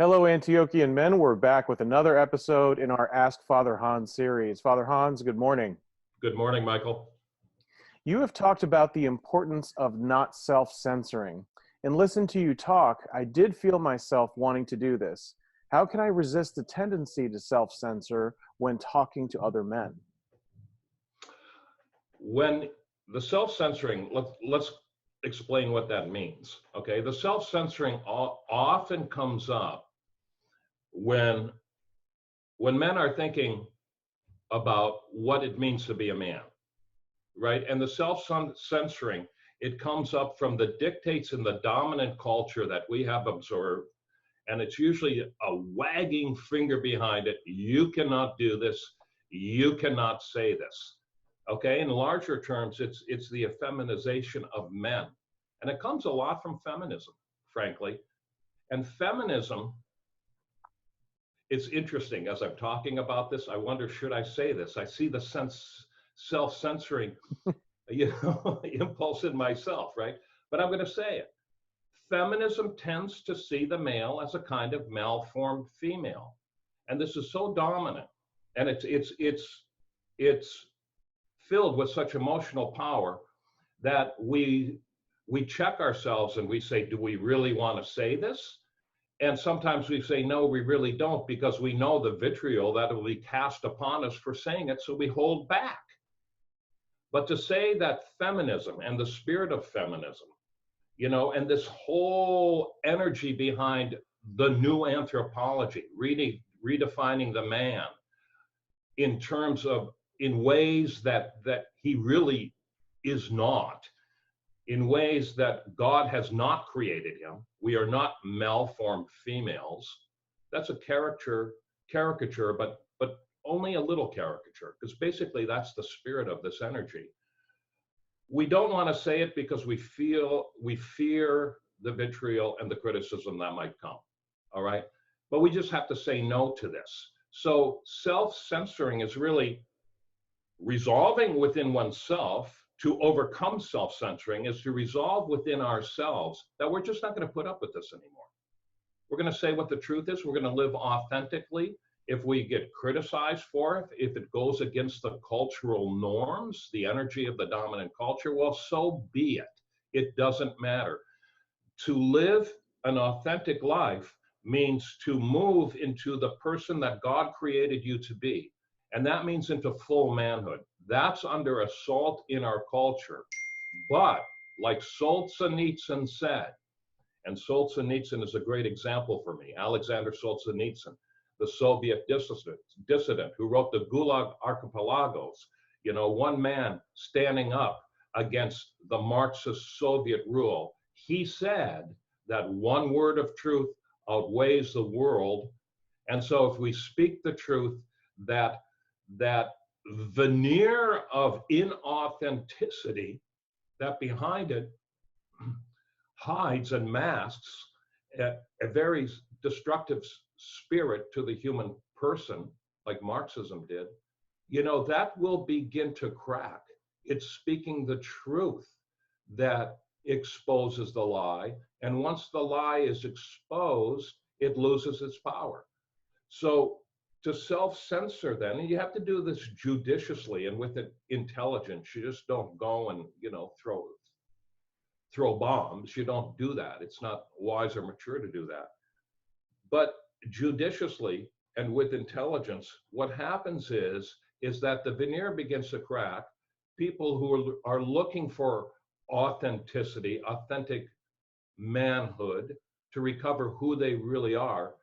Hello, Antiochian men. We're back with another episode in our Ask Father Hans series. Father Hans, good morning. Good morning, Michael. You have talked about the importance of not self-censoring. And listen to you talk, I did feel myself wanting to do this. How can I resist the tendency to self-censor when talking to other men? When the self-censoring, let's explain what that means. Okay, the self-censoring often comes up when men are thinking about what it means to be a man, right? And the self-censoring, it comes up from the dictates in the dominant culture that we have observed, and it's usually a wagging finger behind it. You cannot do this. You cannot say this. Okay, in larger terms, it's the effeminization of men. And it comes a lot from feminism, frankly. And feminism, it's interesting, as I'm talking about this, I wonder, should I say this? I see the self-censoring impulse in myself, right? But I'm going to say it. Feminism tends to see the male as a kind of malformed female. And this is so dominant. And it's filled with such emotional power that we check ourselves and we say, do we really want to say this? And sometimes we say, no, we really don't, because we know the vitriol that will be cast upon us for saying it, so we hold back. But to say that feminism and the spirit of feminism, and this whole energy behind the new anthropology, redefining the man in ways that he really is not, in ways that God has not created him. We are not malformed females. That's a caricature, but only a little caricature, because basically that's the spirit of this energy. We don't want to say it because we fear the vitriol and the criticism that might come, all right? But we just have to say no to this. So self-censoring is really resolving within oneself. To overcome self-censoring is to resolve within ourselves that we're just not going to put up with this anymore. We're going to say what the truth is. We're going to live authentically. If we get criticized for it, if it goes against the cultural norms, the energy of the dominant culture, well, so be it. It doesn't matter. To live an authentic life means to move into the person that God created you to be. And that means into full manhood. That's under assault in our culture. But like Solzhenitsyn said, and Solzhenitsyn is a great example for me, Alexander Solzhenitsyn, the Soviet dissident who wrote the Gulag Archipelagos, one man standing up against the Marxist Soviet rule. He said that one word of truth outweighs the world. And so if we speak the truth, that veneer of inauthenticity that behind it hides and masks a very destructive spirit to the human person, like Marxism did, that will begin to crack. It's speaking the truth that exposes the lie. And once the lie is exposed, it loses its power. So to self-censor then, and you have to do this judiciously and with intelligence. You just don't go and, throw bombs. You don't do that. It's not wise or mature to do that. But judiciously and with intelligence, what happens is that the veneer begins to crack. People who are looking for authenticity, authentic manhood, to recover who they really are,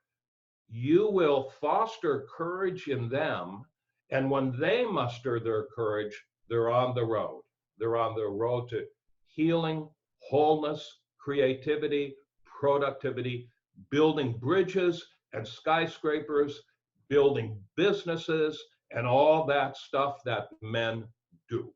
you will foster courage in them. And when they muster their courage, they're on the road. They're on the road to healing, wholeness, creativity, productivity, building bridges and skyscrapers, building businesses, and all that stuff that men do.